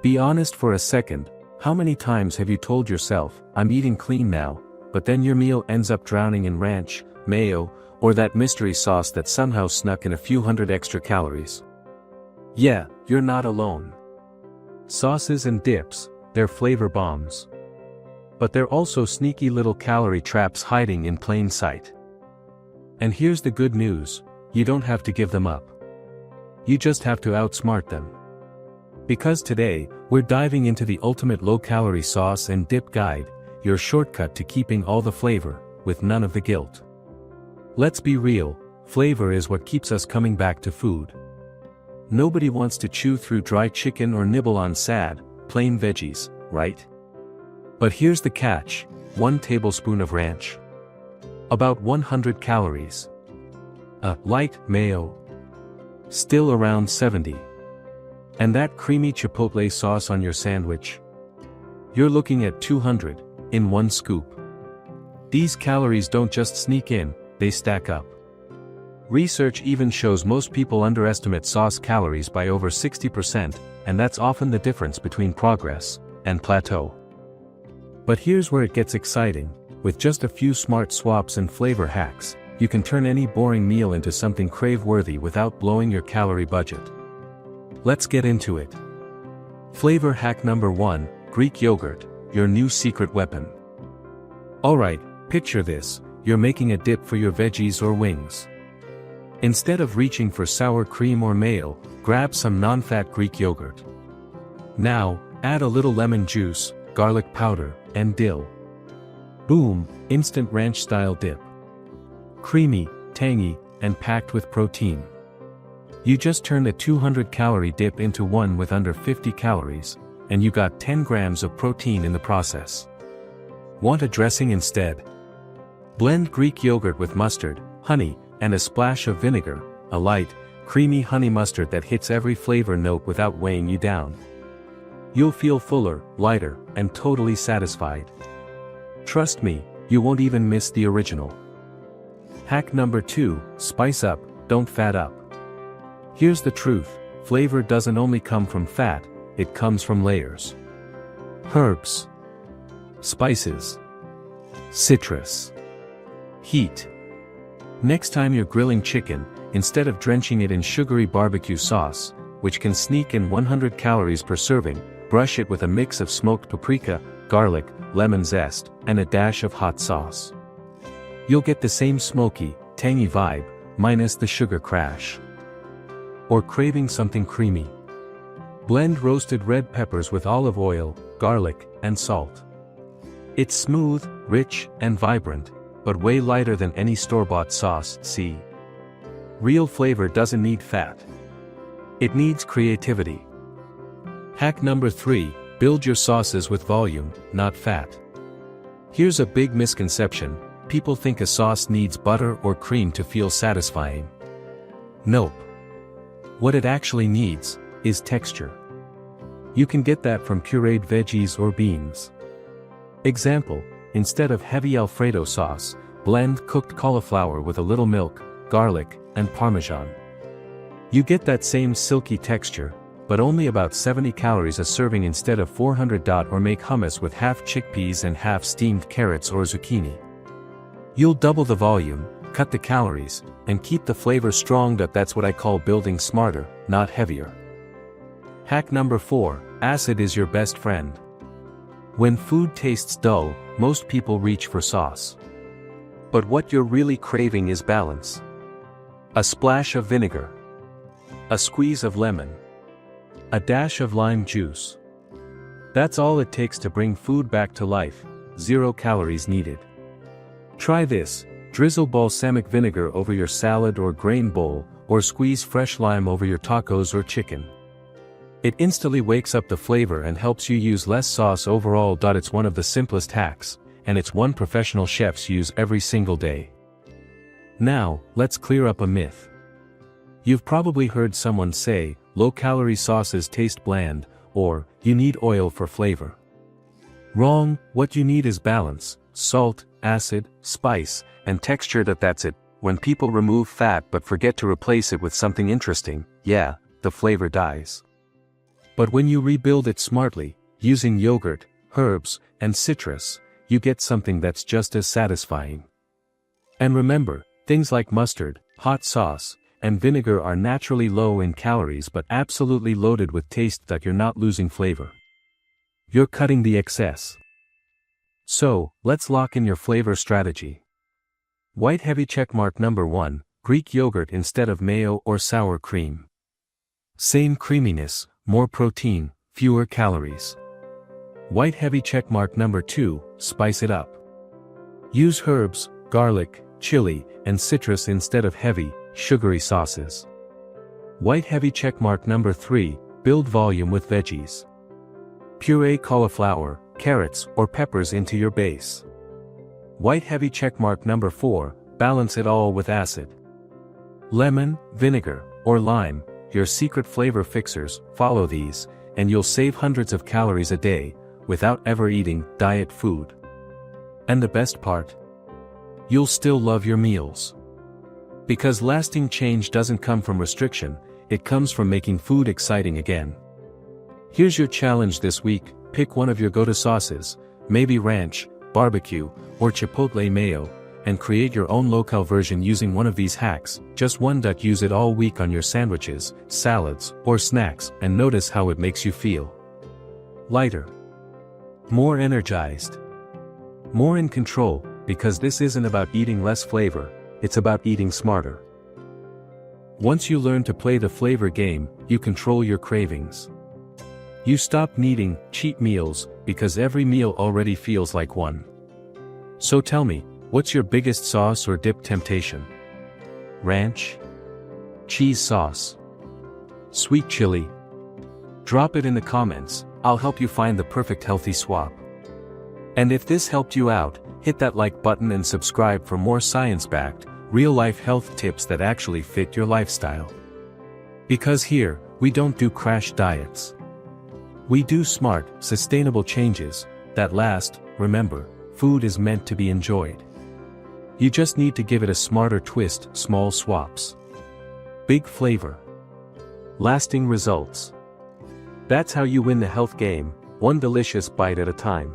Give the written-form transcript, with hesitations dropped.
Be honest for a second, how many times have you told yourself, I'm eating clean now, but then your meal ends up drowning in ranch, mayo, or that mystery sauce that somehow snuck in a few hundred extra calories? Yeah, you're not alone. Sauces and dips, they're flavor bombs. But they're also sneaky little calorie traps hiding in plain sight. And here's the good news, you don't have to give them up. You just have to outsmart them. Because today, we're diving into the ultimate low-calorie sauce and dip guide, your shortcut to keeping all the flavor, with none of the guilt. Let's be real, flavor is what keeps us coming back to food. Nobody wants to chew through dry chicken or nibble on sad, plain veggies, right? But here's the catch, 1 tablespoon of ranch. About 100 calories. A light mayo. Still around 70. And that creamy chipotle sauce on your sandwich. You're looking at 200, in 1 scoop. These calories don't just sneak in, they stack up. Research even shows most people underestimate sauce calories by over 60%, and that's often the difference between progress and plateau. But here's where it gets exciting, with just a few smart swaps and flavor hacks, you can turn any boring meal into something crave-worthy without blowing your calorie budget. Let's get into it. Flavor hack number 1, Greek yogurt, your new secret weapon. Alright, picture this, you're making a dip for your veggies or wings. Instead of reaching for sour cream or mayo, grab some non-fat Greek yogurt. Now, add a little lemon juice, garlic powder, and dill. Boom, instant ranch-style dip. Creamy, tangy, and packed with protein. You just turned a 200-calorie dip into one with under 50 calories, and you got 10 grams of protein in the process. Want a dressing instead? Blend Greek yogurt with mustard, honey, and a splash of vinegar, a light, creamy honey mustard that hits every flavor note without weighing you down. You'll feel fuller, lighter, and totally satisfied. Trust me, you won't even miss the original. Hack number 2, spice up, don't fat up. Here's the truth, flavor doesn't only come from fat, it comes from layers. Herbs. Spices. Citrus. Heat. Next time you're grilling chicken, instead of drenching it in sugary barbecue sauce, which can sneak in 100 calories per serving, brush it with a mix of smoked paprika, garlic, lemon zest, and a dash of hot sauce. You'll get the same smoky, tangy vibe, minus the sugar crash. Or craving something creamy? Blend roasted red peppers with olive oil, garlic, and salt. It's smooth, rich, and vibrant, but way lighter than any store-bought sauce. See? Real flavor doesn't need fat. It needs creativity. Hack number 3, build your sauces with volume, not fat. Here's a big misconception, people think a sauce needs butter or cream to feel satisfying. Nope. What it actually needs is texture. You can get that from pureed veggies or beans. Example, instead of heavy Alfredo sauce, blend cooked cauliflower with a little milk, garlic, and Parmesan. You get that same silky texture, but only about 70 calories a serving instead of 400. Or make hummus with half chickpeas and half steamed carrots or zucchini. You'll double the volume, cut the calories, and keep the flavor strong. That's what I call building smarter, not heavier. Hack number 4, acid is your best friend. When food tastes dull, most people reach for sauce. But what you're really craving is balance. A splash of vinegar. A squeeze of lemon. A dash of lime juice. That's all it takes to bring food back to life, 0 calories needed. Try this, drizzle balsamic vinegar over your salad or grain bowl, or squeeze fresh lime over your tacos or chicken. It instantly wakes up the flavor and helps you use less sauce overall. It's one of the simplest hacks, and it's one professional chefs use every single day. Now, let's clear up a myth. You've probably heard someone say, low-calorie sauces taste bland, or, you need oil for flavor. Wrong, what you need is balance, salt, acid, spice, and texture. That's it. When people remove fat but forget to replace it with something interesting, yeah, the flavor dies. But when you rebuild it smartly, using yogurt, herbs, and citrus, you get something that's just as satisfying. And remember, things like mustard, hot sauce, and vinegar are naturally low in calories but absolutely loaded with taste that you're not losing flavor. You're cutting the excess. So, let's lock in your flavor strategy. White heavy checkmark number 1, Greek yogurt instead of mayo or sour cream. Same creaminess, more protein, fewer calories. White heavy checkmark number 2, spice it up. Use herbs, garlic, chili, and citrus instead of heavy, sugary sauces. White heavy checkmark number 3, build volume with veggies. Puree cauliflower, carrots, or peppers into your base. White heavy checkmark number 4, balance it all with acid. Lemon, vinegar, or lime, your secret flavor fixers, follow these, and you'll save hundreds of calories a day, without ever eating diet food. And the best part? You'll still love your meals. Because lasting change doesn't come from restriction, it comes from making food exciting again. Here's your challenge this week: pick one of your go-to sauces, maybe ranch, barbecue, or chipotle mayo, and create your own low-cal version using one of these hacks. Just one. Use it all week on your sandwiches, salads, or snacks, and notice how it makes you feel. Lighter. More energized. More in control, because this isn't about eating less flavor, it's about eating smarter. Once you learn to play the flavor game, you control your cravings. You stop needing cheat meals, because every meal already feels like one. So tell me, what's your biggest sauce or dip temptation? Ranch? Cheese sauce? Sweet chili? Drop it in the comments, I'll help you find the perfect healthy swap. And if this helped you out, hit that like button and subscribe for more science-backed, real-life health tips that actually fit your lifestyle. Because here, we don't do crash diets. We do smart, sustainable changes that last. Remember, food is meant to be enjoyed. You just need to give it a smarter twist. Small swaps. Big flavor. Lasting results. That's how you win the health game, one delicious bite at a time.